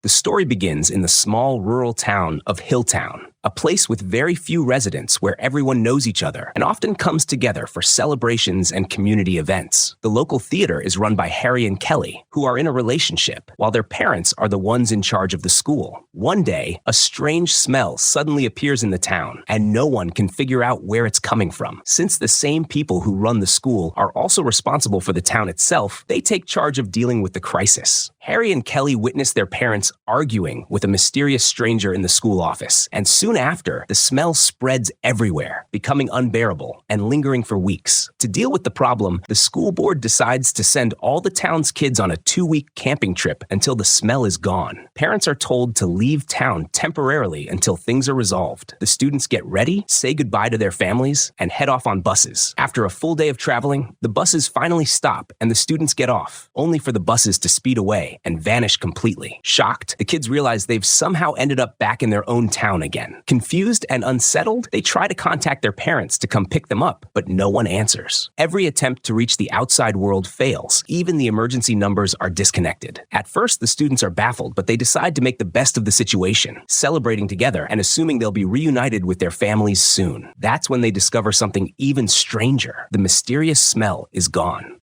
The story begins in the small rural town of Hilltown, a place with very few residents where everyone knows each other and often comes together for celebrations and community events. The local theater is run by Harry and Kelly, who are in a relationship, while their parents are the ones in charge of the school. One day, a strange smell suddenly appears in the town, and no one can figure out where it's coming from. Since the same people who run the school are also responsible for the town itself, they take charge of dealing with the crisis. Harry and Kelly witness their parents arguing with a mysterious stranger in the school office, and soon after, the smell spreads everywhere, becoming unbearable and lingering for weeks. To deal with the problem, the school board decides to send all the town's kids on a 2-week camping trip until the smell is gone. Parents are told to leave town temporarily until things are resolved. The students get ready, say goodbye to their families, and head off on buses. After a full day of traveling, the buses finally stop and the students get off, only for the buses to speed away and vanish completely. Shocked, the kids realize they've somehow ended up back in their own town again. Confused and unsettled, they try to contact their parents to come pick them up, but no one answers. Every attempt to reach the outside world fails. Even the emergency numbers are disconnected. At first, the students are baffled, but they decide to make the best of the situation, celebrating together and assuming they'll be reunited with their families soon. That's when they discover something even stranger. The mysterious smell is gone.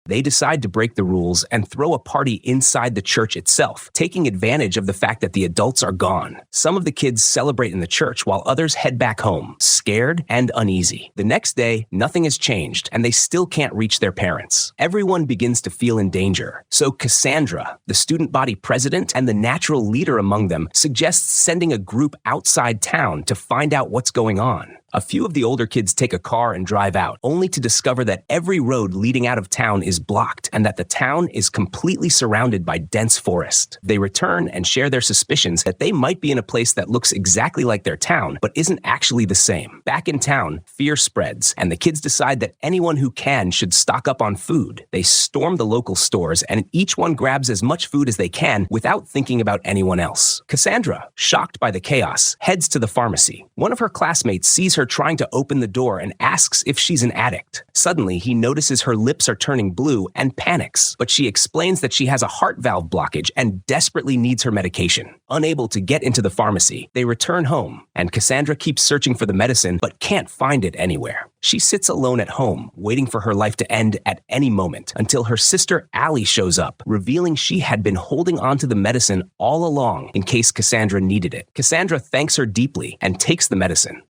They decide to break the rules and throw a party inside the church itself, taking advantage of the fact that the adults are gone. Some of the kids celebrate in the church while others head back home, scared and uneasy. The next day, nothing has changed, and they still can't reach their parents. Everyone begins to feel in danger. So Cassandra, the student body president and the natural leader among them, suggests sending a group outside town to find out what's going on. A few of the older kids take a car and drive out, only to discover that every road leading out of town is blocked and that the town is completely surrounded by dense forest. They return and share their suspicions that they might be in a place that looks exactly like their town, but isn't actually the same. Back in town, fear spreads, and the kids decide that anyone who can should stock up on food. They storm the local stores, and each one grabs as much food as they can without thinking about anyone else. Cassandra, shocked by the chaos, heads to the pharmacy. One of her classmates sees her trying to open the door and asks if she's an addict. Suddenly, he notices her lips are turning blue and panics, but she explains that she has a heart valve blockage and desperately needs her medication. Unable to get into the pharmacy, they return home, and Cassandra keeps searching for the medicine but can't find it anywhere. She sits alone at home, waiting for her life to end at any moment, until her sister Allie shows up, revealing she had been holding onto the medicine all along in case Cassandra needed it. Cassandra thanks her deeply and takes the medicine.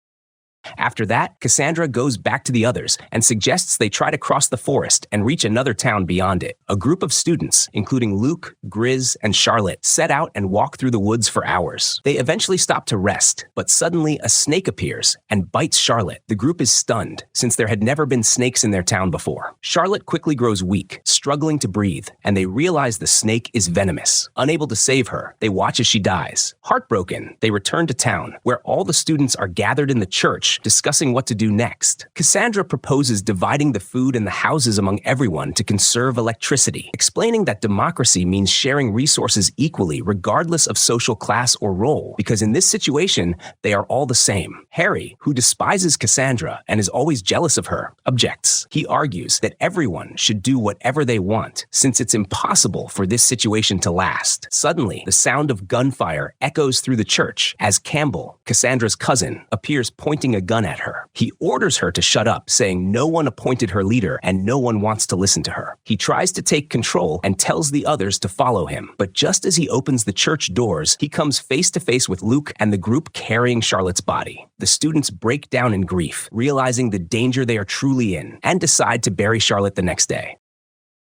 After that, Cassandra goes back to the others and suggests they try to cross the forest and reach another town beyond it. A group of students, including Luke, Grizz, and Charlotte, set out and walk through the woods for hours. They eventually stop to rest, but suddenly a snake appears and bites Charlotte. The group is stunned, since there had never been snakes in their town before. Charlotte quickly grows weak, struggling to breathe, and they realize the snake is venomous. Unable to save her, they watch as she dies. Heartbroken, they return to town, where all the students are gathered in the church discussing what to do next. Cassandra proposes dividing the food and the houses among everyone to conserve electricity, explaining that democracy means sharing resources equally regardless of social class or role, because in this situation, they are all the same. Harry, who despises Cassandra and is always jealous of her, objects. He argues that everyone should do whatever they want, since it's impossible for this situation to last. Suddenly, the sound of gunfire echoes through the church as Campbell, Cassandra's cousin, appears pointing a gun at her. He orders her to shut up, saying no one appointed her leader and no one wants to listen to her. He tries to take control and tells the others to follow him. But just as he opens the church doors, he comes face to face with Luke and the group carrying Charlotte's body. The students break down in grief, realizing the danger they are truly in, and decide to bury Charlotte the next day.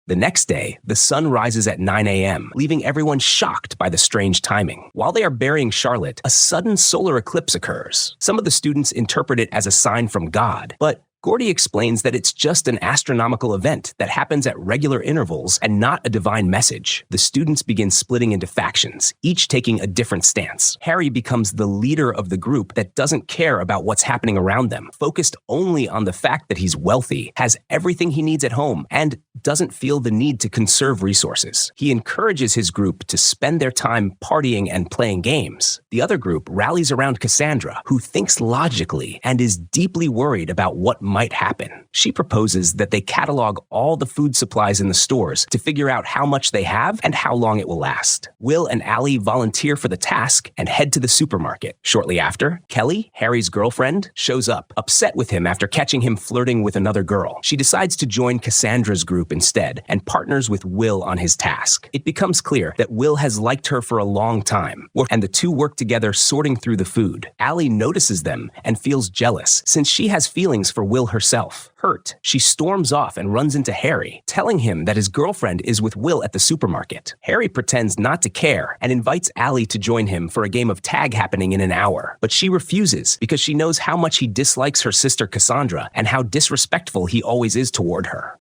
The next day, the sun rises at 9 a.m., leaving everyone shocked by the strange timing. While they are burying Charlotte, a sudden solar eclipse occurs. Some of the students interpret it as a sign from God, but Gordy explains that it's just an astronomical event that happens at regular intervals and not a divine message. The students begin splitting into factions, each taking a different stance. Harry becomes the leader of the group that doesn't care about what's happening around them, focused only on the fact that he's wealthy, has everything he needs at home, and doesn't feel the need to conserve resources. He encourages his group to spend their time partying and playing games. The other group rallies around Cassandra, who thinks logically and is deeply worried about what might happen. She proposes that they catalog all the food supplies in the stores to figure out how much they have and how long it will last. Will and Allie volunteer for the task and head to the supermarket. Shortly after, Kelly, Harry's girlfriend, shows up, upset with him after catching him flirting with another girl. She decides to join Cassandra's group instead and partners with Will on his task. It becomes clear that Will has liked her for a long time, and the two work together sorting through the food. Allie notices them and feels jealous since she has feelings for Will herself. Hurt, she storms off and runs into Harry, telling him that his girlfriend is with Will at the supermarket. Harry pretends not to care and invites Allie to join him for a game of tag happening in an hour, but she refuses because she knows how much he dislikes her sister Cassandra and how disrespectful he always is toward her.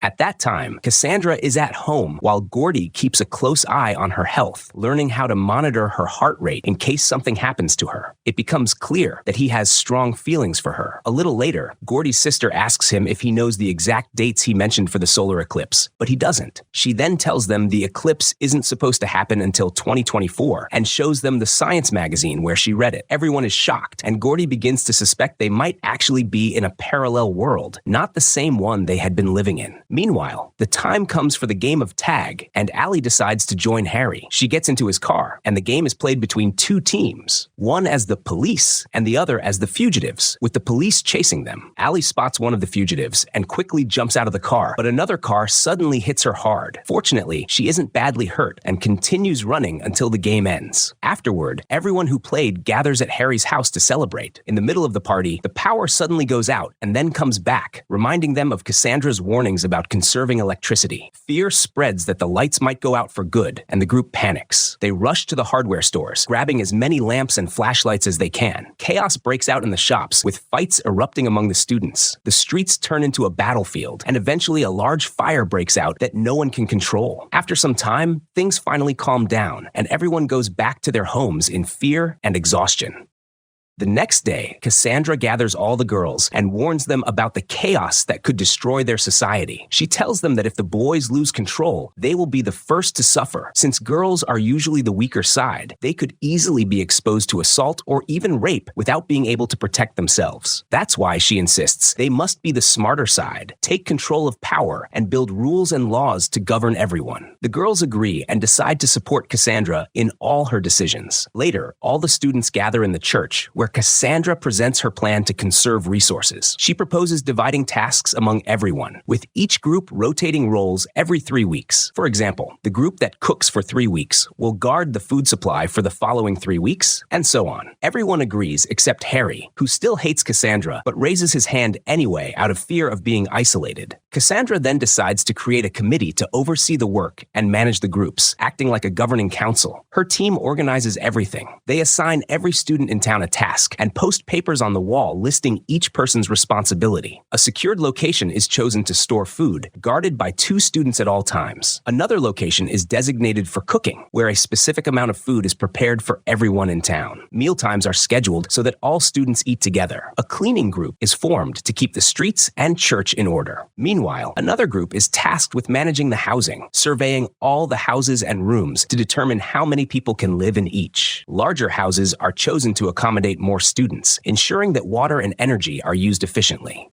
At that time, Cassandra is at home while Gordy keeps a close eye on her health, learning how to monitor her heart rate in case something happens to her. It becomes clear that he has strong feelings for her. A little later, Gordy's sister asks him if he knows the exact dates he mentioned for the solar eclipse, but he doesn't. She then tells them the eclipse isn't supposed to happen until 2024 and shows them the science magazine where she read it. Everyone is shocked, and Gordy begins to suspect they might actually be in a parallel world, not the same one they had been living in. Meanwhile, the time comes for the game of tag, and Allie decides to join Harry. She gets into his car, and the game is played between two teams, one as the police and the other as the fugitives, with the police chasing them. Allie spots one of the fugitives and quickly jumps out of the car, but another car suddenly hits her hard. Fortunately, she isn't badly hurt and continues running until the game ends. Afterward, everyone who played gathers at Harry's house to celebrate. In the middle of the party, the power suddenly goes out and then comes back, reminding them of Cassandra's warnings about conserving electricity. Fear spreads that the lights might go out for good, and the group panics. They rush to the hardware stores, grabbing as many lamps and flashlights as they can. Chaos breaks out in the shops, with fights erupting among the students. The streets turn into a battlefield, and eventually a large fire breaks out that no one can control. After some time, things finally calm down, and everyone goes back to their homes in fear and exhaustion. The next day, Cassandra gathers all the girls and warns them about the chaos that could destroy their society. She tells them that if the boys lose control, they will be the first to suffer. Since girls are usually the weaker side, they could easily be exposed to assault or even rape without being able to protect themselves. That's why, she insists, they must be the smarter side, take control of power, and build rules and laws to govern everyone. The girls agree and decide to support Cassandra in all her decisions. Later, all the students gather in the church, where Cassandra presents her plan to conserve resources. She proposes dividing tasks among everyone, with each group rotating roles every 3 weeks. For example, the group that cooks for 3 weeks will guard the food supply for the following 3 weeks, and so on. Everyone agrees except Harry, who still hates Cassandra but raises his hand anyway out of fear of being isolated. Cassandra then decides to create a committee to oversee the work and manage the groups, acting like a governing council. Her team organizes everything. They assign every student in town a task and post papers on the wall listing each person's responsibility. A secured location is chosen to store food, guarded by 2 students at all times. Another location is designated for cooking, where a specific amount of food is prepared for everyone in town. Mealtimes are scheduled so that all students eat together. A cleaning group is formed to keep the streets and church in order. Meanwhile, another group is tasked with managing the housing, surveying all the houses and rooms to determine how many people can live in each. Larger houses are chosen to accommodate more students, ensuring that water and energy are used efficiently.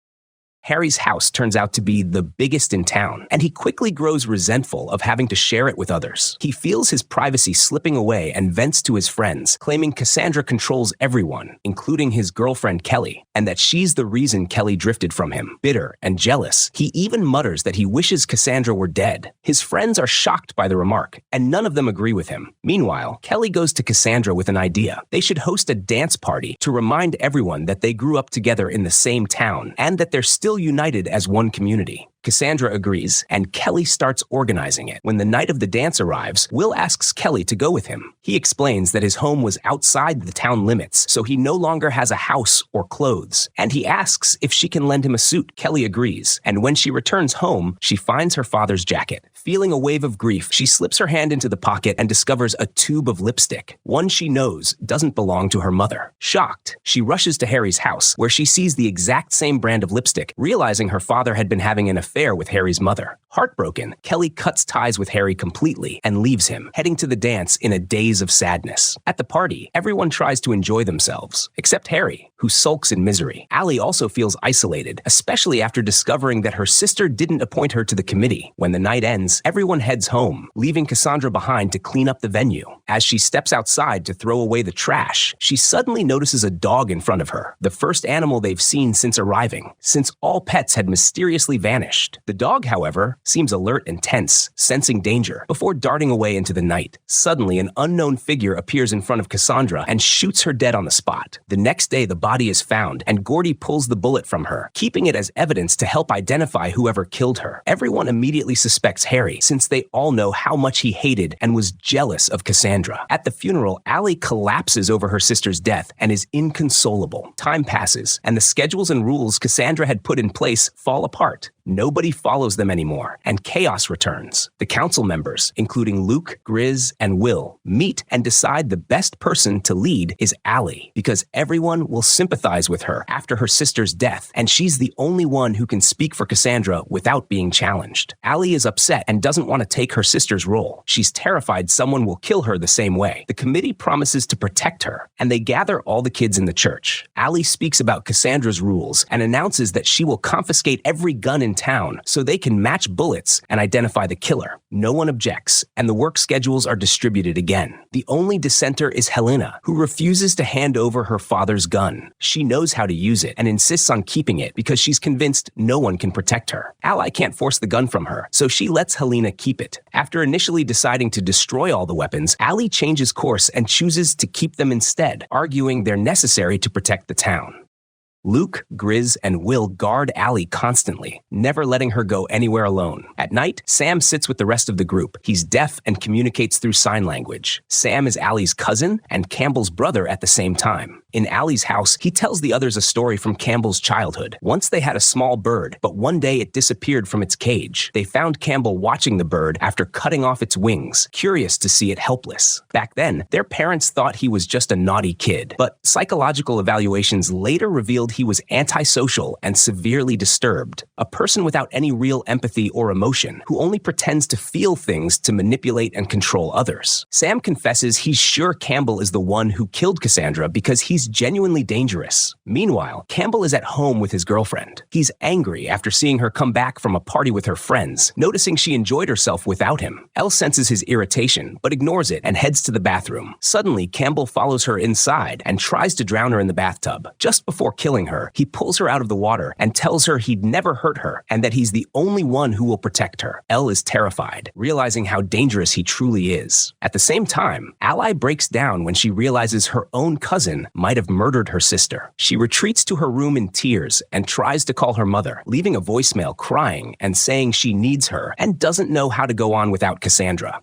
Harry's house turns out to be the biggest in town, and he quickly grows resentful of having to share it with others. He feels his privacy slipping away and vents to his friends, claiming Cassandra controls everyone, including his girlfriend Kelly, and that she's the reason Kelly drifted from him. Bitter and jealous, he even mutters that he wishes Cassandra were dead. His friends are shocked by the remark, and none of them agree with him. Meanwhile, Kelly goes to Cassandra with an idea. They should host a dance party to remind everyone that they grew up together in the same town, and that they're still united as one community. Cassandra agrees, and Kelly starts organizing it. When the night of the dance arrives, Will asks Kelly to go with him. He explains that his home was outside the town limits, so he no longer has a house or clothes, and he asks if she can lend him a suit. Kelly agrees, and when she returns home, she finds her father's jacket. Feeling a wave of grief, she slips her hand into the pocket and discovers a tube of lipstick, one she knows doesn't belong to her mother. Shocked, she rushes to Harry's house, where she sees the exact same brand of lipstick, realizing her father had been having an affair with Harry's mother. Heartbroken, Kelly cuts ties with Harry completely and leaves him, heading to the dance in a daze of sadness. At the party, everyone tries to enjoy themselves, except Harry, who sulks in misery. Allie also feels isolated, especially after discovering that her sister didn't appoint her to the committee. When the night ends, everyone heads home, leaving Cassandra behind to clean up the venue. As she steps outside to throw away the trash, she suddenly notices a dog in front of her, the first animal they've seen since arriving, since all pets had mysteriously vanished. The dog, however, seems alert and tense, sensing danger, before darting away into the night. Suddenly, an unknown figure appears in front of Cassandra and shoots her dead on the spot. The next day, the body is found, and Gordy pulls the bullet from her, keeping it as evidence to help identify whoever killed her. Everyone immediately suspects Harry, since they all know how much he hated and was jealous of Cassandra. At the funeral, Allie collapses over her sister's death and is inconsolable. Time passes, and the schedules and rules Cassandra had put in place fall apart. Nobody follows them anymore, and chaos returns. The council members, including Luke, Grizz, and Will, meet and decide the best person to lead is Allie, because everyone will sympathize with her after her sister's death, and she's the only one who can speak for Cassandra without being challenged. Allie is upset and doesn't want to take her sister's role. She's terrified someone will kill her the same way. The committee promises to protect her, and they gather all the kids in the church. Allie speaks about Cassandra's rules and announces that she will confiscate every gun in town so they can match bullets and identify the killer. No one objects, and the work schedules are distributed again. The only dissenter is Helena, who refuses to hand over her father's gun. She knows how to use it and insists on keeping it because she's convinced no one can protect her. Allie can't force the gun from her, so she lets Helena keep it. After initially deciding to destroy all the weapons, Allie changes course and chooses to keep them instead, arguing they're necessary to protect the town. Luke, Grizz, and Will guard Allie constantly, never letting her go anywhere alone. At night, Sam sits with the rest of the group. He's deaf and communicates through sign language. Sam is Allie's cousin and Campbell's brother at the same time. In Allie's house, he tells the others a story from Campbell's childhood. Once they had a small bird, but one day it disappeared from its cage. They found Campbell watching the bird after cutting off its wings, curious to see it helpless. Back then, their parents thought he was just a naughty kid, but psychological evaluations later revealed he was antisocial and severely disturbed, a person without any real empathy or emotion, who only pretends to feel things to manipulate and control others. Sam confesses he's sure Campbell is the one who killed Cassandra because he's genuinely dangerous. Meanwhile, Campbell is at home with his girlfriend. He's angry after seeing her come back from a party with her friends, noticing she enjoyed herself without him. Elle senses his irritation, but ignores it and heads to the bathroom. Suddenly, Campbell follows her inside and tries to drown her in the bathtub. Just before killing her, he pulls her out of the water and tells her he'd never hurt her and that he's the only one who will protect her. Elle is terrified, realizing how dangerous he truly is. At the same time, Ally breaks down when she realizes her own cousin might have murdered her sister. She retreats to her room in tears and tries to call her mother, leaving a voicemail crying and saying she needs her and doesn't know how to go on without Cassandra.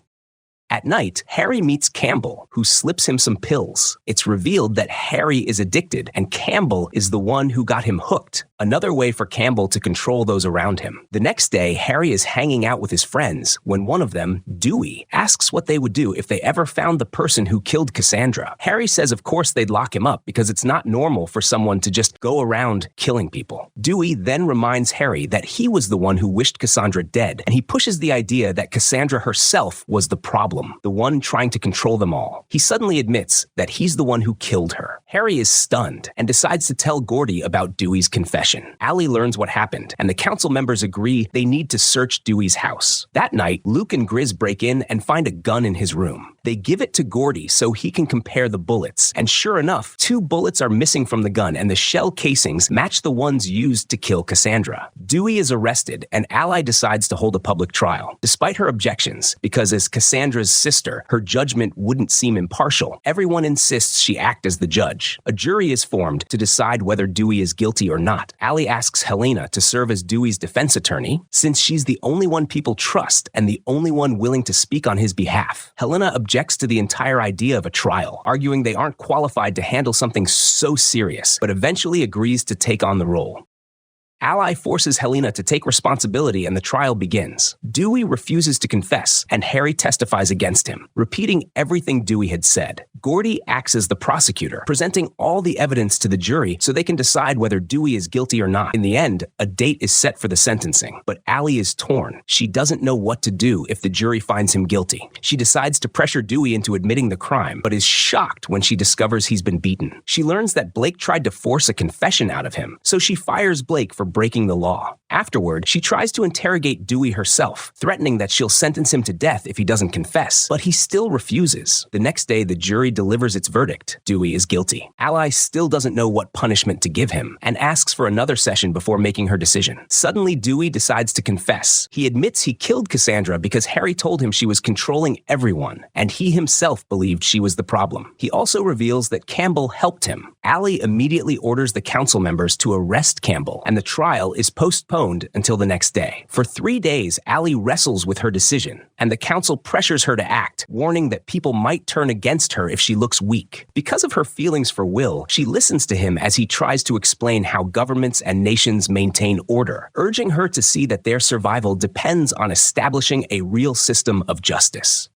At night, Harry meets Campbell, who slips him some pills. It's revealed that Harry is addicted, and Campbell is the one who got him hooked, another way for Campbell to control those around him. The next day, Harry is hanging out with his friends when one of them, Dewey, asks what they would do if they ever found the person who killed Cassandra. Harry says of course they'd lock him up because it's not normal for someone to just go around killing people. Dewey then reminds Harry that he was the one who wished Cassandra dead, and he pushes the idea that Cassandra herself was the problem, the one trying to control them all. He suddenly admits that he's the one who killed her. Harry is stunned and decides to tell Gordy about Dewey's confession. Allie learns what happened, and the council members agree they need to search Dewey's house. That night, Luke and Grizz break in and find a gun in his room. They give it to Gordy so he can compare the bullets, and sure enough, 2 bullets are missing from the gun, and the shell casings match the ones used to kill Cassandra. Dewey is arrested, and Ally decides to hold a public trial, despite her objections, because as Cassandra's sister, her judgment wouldn't seem impartial. Everyone insists she act as the judge. A jury is formed to decide whether Dewey is guilty or not. Allie asks Helena to serve as Dewey's defense attorney, since she's the only one people trust and the only one willing to speak on his behalf. Helena objects to the entire idea of a trial, arguing they aren't qualified to handle something so serious, but eventually agrees to take on the role. Ally forces Helena to take responsibility and the trial begins. Dewey refuses to confess, and Harry testifies against him, repeating everything Dewey had said. Gordy acts as the prosecutor, presenting all the evidence to the jury so they can decide whether Dewey is guilty or not. In the end, a date is set for the sentencing, but Allie is torn. She doesn't know what to do if the jury finds him guilty. She decides to pressure Dewey into admitting the crime, but is shocked when she discovers he's been beaten. She learns that Blake tried to force a confession out of him, so she fires Blake for breaking the law. Afterward, she tries to interrogate Dewey herself, threatening that she'll sentence him to death if he doesn't confess, but he still refuses. The next day, the jury delivers its verdict. Dewey is guilty. Allie still doesn't know what punishment to give him and asks for another session before making her decision. Suddenly, Dewey decides to confess. He admits he killed Cassandra because Harry told him she was controlling everyone, and he himself believed she was the problem. He also reveals that Campbell helped him. Allie immediately orders the council members to arrest Campbell, and the trial is postponed until the next day. For 3 days, Allie wrestles with her decision, and the council pressures her to act, warning that people might turn against her if she looks weak. Because of her feelings for Will, she listens to him as he tries to explain how governments and nations maintain order, urging her to see that their survival depends on establishing a real system of justice.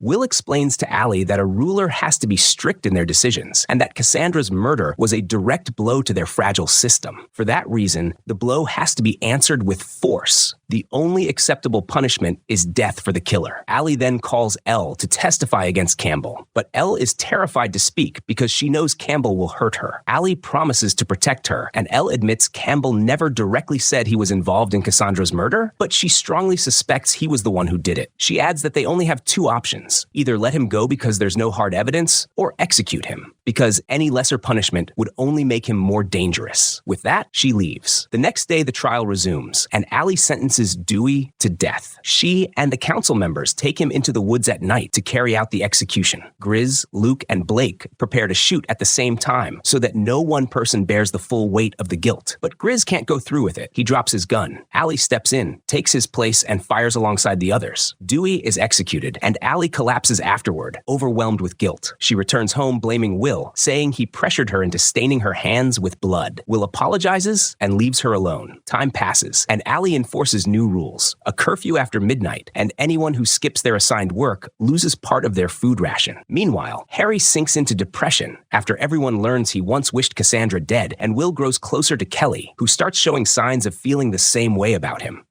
Will explains to Allie that a ruler has to be strict in their decisions, and that Cassandra's murder was a direct blow to their fragile system. For that reason, the blow has to be answered with force. The only acceptable punishment is death for the killer. Allie then calls Elle to testify against Campbell, but Elle is terrified to speak because she knows Campbell will hurt her. Allie promises to protect her, and Elle admits Campbell never directly said he was involved in Cassandra's murder, but she strongly suspects he was the one who did it. She adds that they only have two options: either let him go because there's no hard evidence, or execute him, because any lesser punishment would only make him more dangerous. With that, she leaves. The next day, the trial resumes, and Allie sentences Dewey to death. She and the council members take him into the woods at night to carry out the execution. Grizz, Luke, and Blake prepare to shoot at the same time so that no one person bears the full weight of the guilt. But Grizz can't go through with it. He drops his gun. Allie steps in, takes his place, and fires alongside the others. Dewey is executed, and Allie collapses afterward, overwhelmed with guilt. She returns home blaming Will, saying he pressured her into staining her hands with blood. Will apologizes and leaves her alone. Time passes, and Allie enforces new rules: a curfew after midnight, and anyone who skips their assigned work loses part of their food ration. Meanwhile, Harry sinks into depression after everyone learns he once wished Cassandra dead, and Will grows closer to Kelly, who starts showing signs of feeling the same way about him.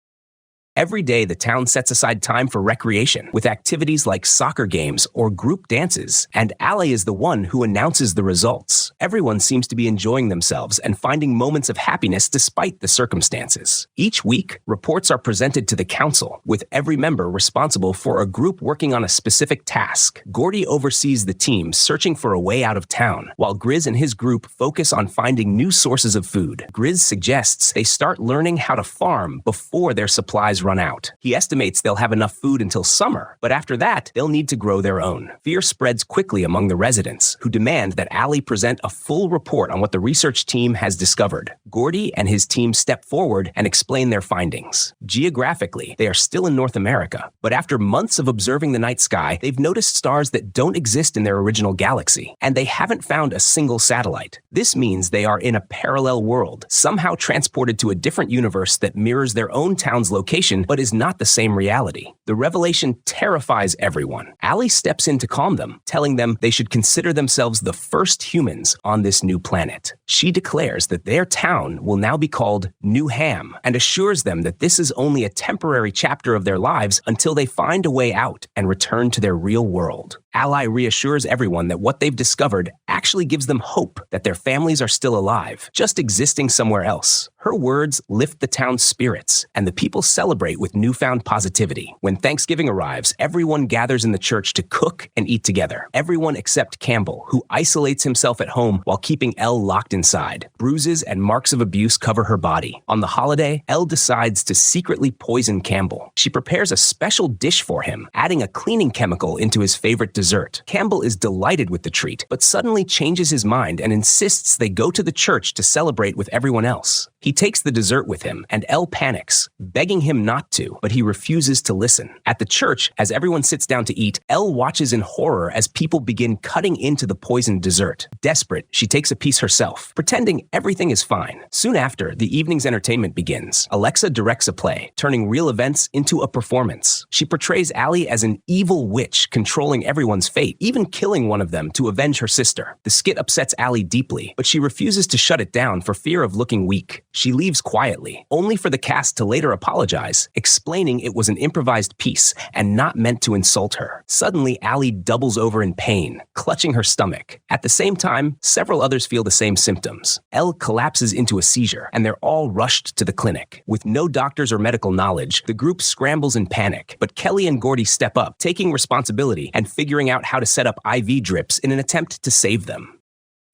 Every day, the town sets aside time for recreation, with activities like soccer games or group dances, and Allie is the one who announces the results. Everyone seems to be enjoying themselves and finding moments of happiness despite the circumstances. Each week, reports are presented to the council, with every member responsible for a group working on a specific task. Gordy oversees the team searching for a way out of town, while Grizz and his group focus on finding new sources of food. Grizz suggests they start learning how to farm before their supplies run out. He estimates they'll have enough food until summer, but after that, they'll need to grow their own. Fear spreads quickly among the residents, who demand that Allie present a full report on what the research team has discovered. Gordy and his team step forward and explain their findings. Geographically, they are still in North America, but after months of observing the night sky, they've noticed stars that don't exist in their original galaxy, and they haven't found a single satellite. This means they are in a parallel world, somehow transported to a different universe that mirrors their own town's location but is not the same reality. The revelation terrifies everyone. Allie steps in to calm them, telling them they should consider themselves the first humans on this new planet. She declares that their town will now be called New Ham, and assures them that this is only a temporary chapter of their lives until they find a way out and return to their real world. Allie reassures everyone that what they've discovered actually gives them hope that their families are still alive, just existing somewhere else. Her words lift the town's spirits, and the people celebrate with newfound positivity. When Thanksgiving arrives, everyone gathers in the church to cook and eat together. Everyone except Campbell, who isolates himself at home while keeping Elle locked inside. Bruises and marks of abuse cover her body. On the holiday, Elle decides to secretly poison Campbell. She prepares a special dish for him, adding a cleaning chemical into his favorite dessert. Campbell is delighted with the treat, but suddenly changes his mind and insists they go to the church to celebrate with everyone else. He takes the dessert with him, and Elle panics, begging him not to, but he refuses to listen. At the church, as everyone sits down to eat, Elle watches in horror as people begin cutting into the poisoned dessert. Desperate, she takes a piece herself, pretending everything is fine. Soon after, the evening's entertainment begins. Alexa directs a play, turning real events into a performance. She portrays Allie as an evil witch controlling everyone's fate, even killing one of them to avenge her sister. The skit upsets Allie deeply, but she refuses to shut it down for fear of looking weak. She leaves quietly, only for the cast to later apologize, explaining it was an improvised piece and not meant to insult her. Suddenly, Allie doubles over in pain, clutching her stomach. At the same time, several others feel the same symptoms. Elle collapses into a seizure, and they're all rushed to the clinic. With no doctors or medical knowledge, the group scrambles in panic, but Kelly and Gordy step up, taking responsibility and figuring out how to set up IV drips in an attempt to save them.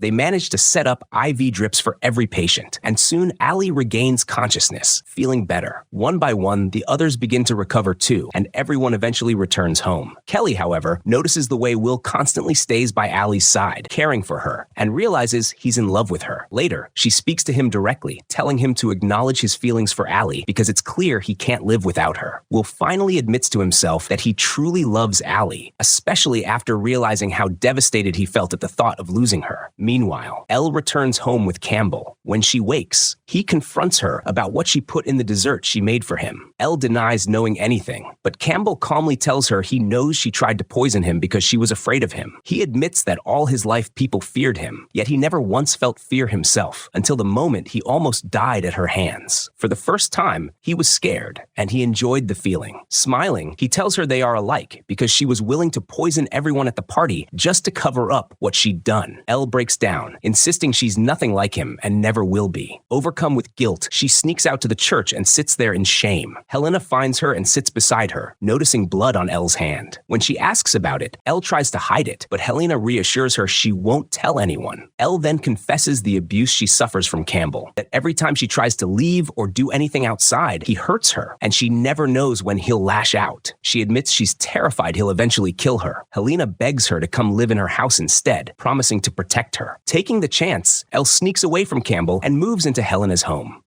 They manage to set up IV drips for every patient, and soon Allie regains consciousness, feeling better. One by one, the others begin to recover too, and everyone eventually returns home. Kelly, however, notices the way Will constantly stays by Allie's side, caring for her, and realizes he's in love with her. Later, she speaks to him directly, telling him to acknowledge his feelings for Allie because it's clear he can't live without her. Will finally admits to himself that he truly loves Allie, especially after realizing how devastated he felt at the thought of losing her. Meanwhile, Elle returns home with Campbell. When she wakes, he confronts her about what she put in the dessert she made for him. Elle denies knowing anything, but Campbell calmly tells her he knows she tried to poison him because she was afraid of him. He admits that all his life people feared him, yet he never once felt fear himself until the moment he almost died at her hands. For the first time, he was scared, and he enjoyed the feeling. Smiling, he tells her they are alike because she was willing to poison everyone at the party just to cover up what she'd done. Elle breaks down, insisting she's nothing like him and never will be. Overcome with guilt, she sneaks out to the church and sits there in shame. Helena finds her and sits beside her, noticing blood on Elle's hand. When she asks about it, Elle tries to hide it, but Helena reassures her she won't tell anyone. Elle then confesses the abuse she suffers from Campbell, that every time she tries to leave or do anything outside, he hurts her, and she never knows when he'll lash out. She admits she's terrified he'll eventually kill her. Helena begs her to come live in her house instead, promising to protect her. Taking the chance, Elle sneaks away from Campbell and moves into Helena's home.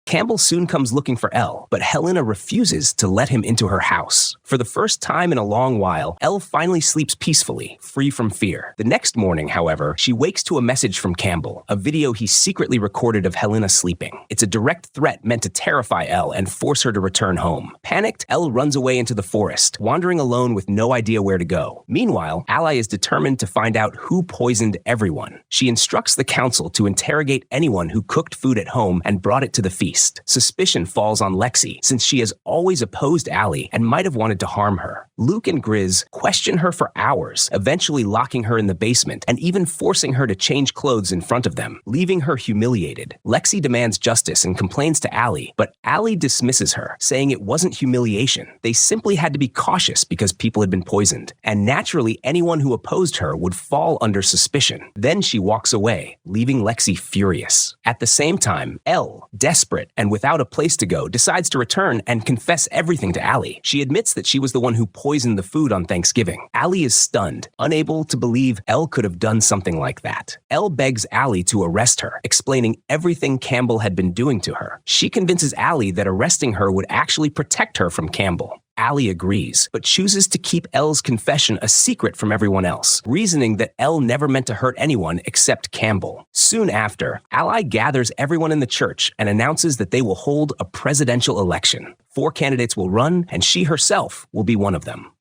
Campbell soon comes looking for Elle, but Helena refuses to let him into her house. For the first time in a long while, Elle finally sleeps peacefully, free from fear. The next morning, however, she wakes to a message from Campbell, a video he secretly recorded of Helena sleeping. It's a direct threat meant to terrify Elle and force her to return home. Panicked, Elle runs away into the forest, wandering alone with no idea where to go. Meanwhile, Ally is determined to find out who poisoned everyone. She instructs the council to interrogate anyone who cooked food at home and brought it to the feast. Suspicion falls on Lexi, since she has always opposed Allie and might have wanted to harm her. Luke and Grizz question her for hours, eventually locking her in the basement and even forcing her to change clothes in front of them, leaving her humiliated. Lexi demands justice and complains to Allie, but Allie dismisses her, saying it wasn't humiliation. They simply had to be cautious because people had been poisoned, and naturally anyone who opposed her would fall under suspicion. Then she walks away, leaving Lexi furious. At the same time, Elle, desperate and without a place to go, decides to return and confess everything to Allie. She admits that she was the one who poisoned the food on Thanksgiving. Allie is stunned, unable to believe Elle could have done something like that. Elle begs Allie to arrest her, explaining everything Campbell had been doing to her. She convinces Allie that arresting her would actually protect her from Campbell. Allie agrees, but chooses to keep Elle's confession a secret from everyone else, reasoning that Elle never meant to hurt anyone except Campbell. Soon after, Ally gathers everyone in the church and announces that they will hold a presidential election. 4 candidates will run, and she herself will be one of them.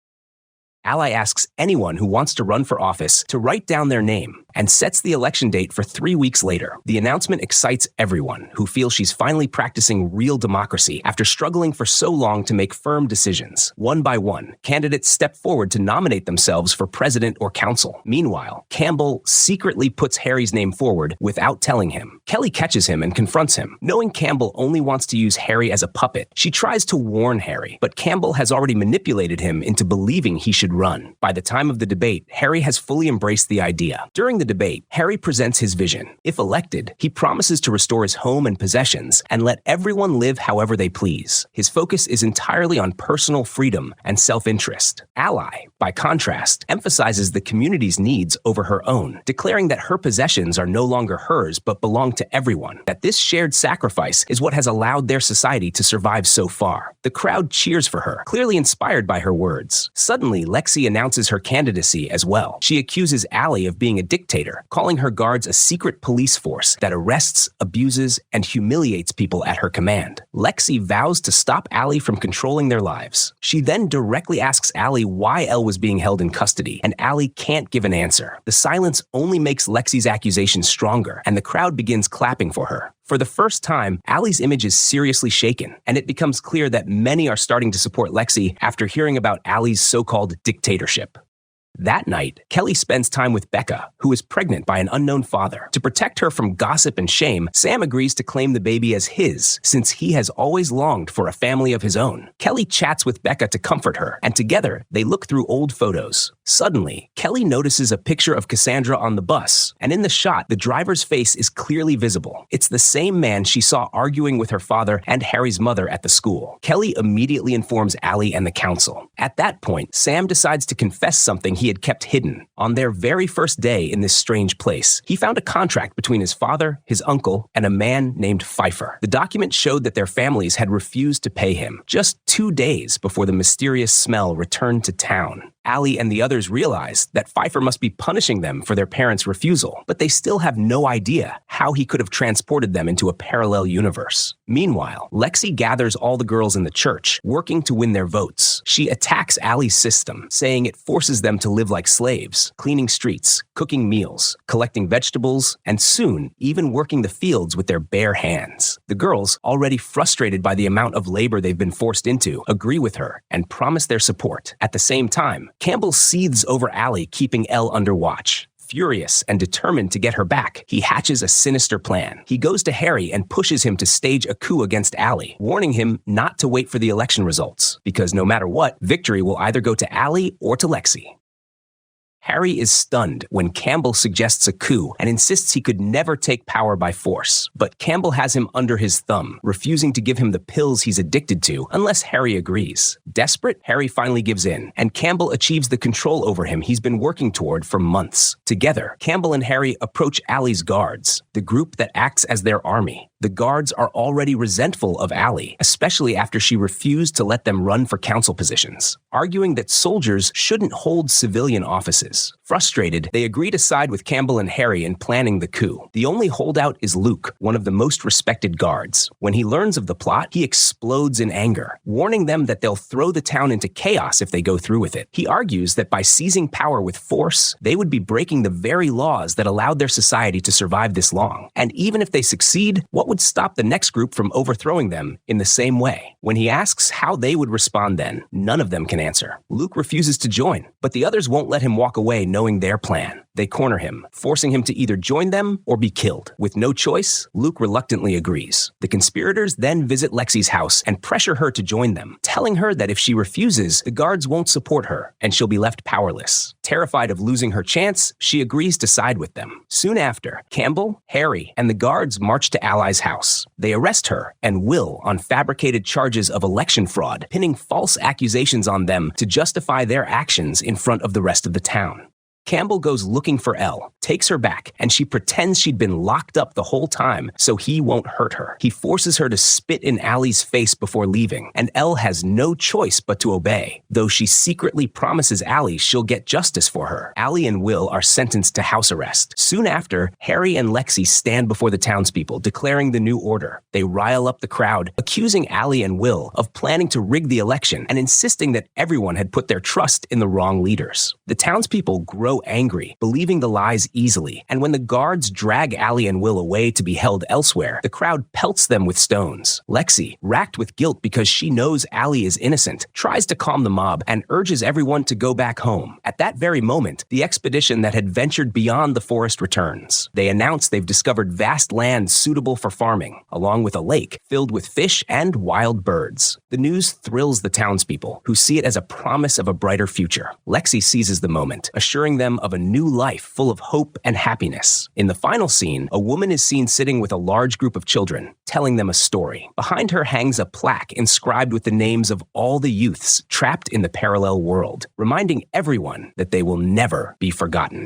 Ally asks anyone who wants to run for office to write down their name and sets the election date for 3 weeks later. The announcement excites everyone who feels she's finally practicing real democracy after struggling for so long to make firm decisions. One by one, candidates step forward to nominate themselves for president or council. Meanwhile, Campbell secretly puts Harry's name forward without telling him. Kelly catches him and confronts him. Knowing Campbell only wants to use Harry as a puppet, she tries to warn Harry, but Campbell has already manipulated him into believing he should run. By the time of the debate, Harry has fully embraced the idea. During the debate, Harry presents his vision. If elected, he promises to restore his home and possessions and let everyone live however they please. His focus is entirely on personal freedom and self-interest. Ally, by contrast, emphasizes the community's needs over her own, declaring that her possessions are no longer hers but belong to everyone, that this shared sacrifice is what has allowed their society to survive so far. The crowd cheers for her, clearly inspired by her words. Suddenly, Lexi announces her candidacy as well. She accuses Allie of being a dictator, calling her guards a secret police force that arrests, abuses, and humiliates people at her command. Lexi vows to stop Allie from controlling their lives. She then directly asks Allie why Elle was being held in custody, and Allie can't give an answer. The silence only makes Lexi's accusation stronger, and the crowd begins clapping for her. For the first time, Allie's image is seriously shaken, and it becomes clear that many are starting to support Lexi after hearing about Allie's so-called dictatorship. That night, Kelly spends time with Becca, who is pregnant by an unknown father. To protect her from gossip and shame, Sam agrees to claim the baby as his, since he has always longed for a family of his own. Kelly chats with Becca to comfort her, and together, they look through old photos. Suddenly, Kelly notices a picture of Cassandra on the bus, and in the shot, the driver's face is clearly visible. It's the same man she saw arguing with her father and Harry's mother at the school. Kelly immediately informs Allie and the council. At that point, Sam decides to confess something he had kept hidden. On their very first day in this strange place, he found a contract between his father, his uncle, and a man named Pfeiffer. The document showed that their families had refused to pay him just 2 days before the mysterious smell returned to town. Allie and the others realize that Pfeiffer must be punishing them for their parents' refusal, but they still have no idea how he could have transported them into a parallel universe. Meanwhile, Lexi gathers all the girls in the church, working to win their votes. She attacks Allie's system, saying it forces them to live like slaves, cleaning streets, cooking meals, collecting vegetables, and soon even working the fields with their bare hands. The girls, already frustrated by the amount of labor they've been forced into, agree with her and promise their support. At the same time, Campbell seethes over Allie, keeping Elle under watch. Furious and determined to get her back, he hatches a sinister plan. He goes to Harry and pushes him to stage a coup against Allie, warning him not to wait for the election results, because no matter what, victory will either go to Allie or to Lexi. Harry is stunned when Campbell suggests a coup and insists he could never take power by force. But Campbell has him under his thumb, refusing to give him the pills he's addicted to unless Harry agrees. Desperate, Harry finally gives in, and Campbell achieves the control over him he's been working toward for months. Together, Campbell and Harry approach Allie's guards, the group that acts as their army. The guards are already resentful of Allie, especially after she refused to let them run for council positions, arguing that soldiers shouldn't hold civilian offices. Frustrated, they agree to side with Campbell and Harry in planning the coup. The only holdout is Luke, one of the most respected guards. When he learns of the plot, he explodes in anger, warning them that they'll throw the town into chaos if they go through with it. He argues that by seizing power with force, they would be breaking the very laws that allowed their society to survive this long. And even if they succeed, what would stop the next group from overthrowing them in the same way? When he asks how they would respond then, none of them can answer. Luke refuses to join, but the others won't let him walk away knowing their plan. They corner him, forcing him to either join them or be killed. With no choice, Luke reluctantly agrees. The conspirators then visit Lexi's house and pressure her to join them, telling her that if she refuses, the guards won't support her and she'll be left powerless. Terrified of losing her chance, she agrees to side with them. Soon after, Campbell, Harry, and the guards march to Ally's house. They arrest her and Will on fabricated charges of election fraud, pinning false accusations on them to justify their actions in front of the rest of the town. Campbell goes looking for Elle, takes her back, and she pretends she'd been locked up the whole time so he won't hurt her. He forces her to spit in Allie's face before leaving, and Elle has no choice but to obey, though she secretly promises Allie she'll get justice for her. Allie and Will are sentenced to house arrest. Soon after, Harry and Lexi stand before the townspeople, declaring the new order. They rile up the crowd, accusing Allie and Will of planning to rig the election and insisting that everyone had put their trust in the wrong leaders. The townspeople grow angry, believing the lies easily, and when the guards drag Allie and Will away to be held elsewhere, the crowd pelts them with stones. Lexi, racked with guilt because she knows Allie is innocent, tries to calm the mob and urges everyone to go back home. At that very moment, the expedition that had ventured beyond the forest returns. They announce they've discovered vast lands suitable for farming, along with a lake filled with fish and wild birds. The news thrills the townspeople, who see it as a promise of a brighter future. Lexi seizes the moment, assuring them of a new life full of hope and happiness. In the final scene, a woman is seen sitting with a large group of children, telling them a story. Behind her hangs a plaque inscribed with the names of all the youths trapped in the parallel world, reminding everyone that they will never be forgotten.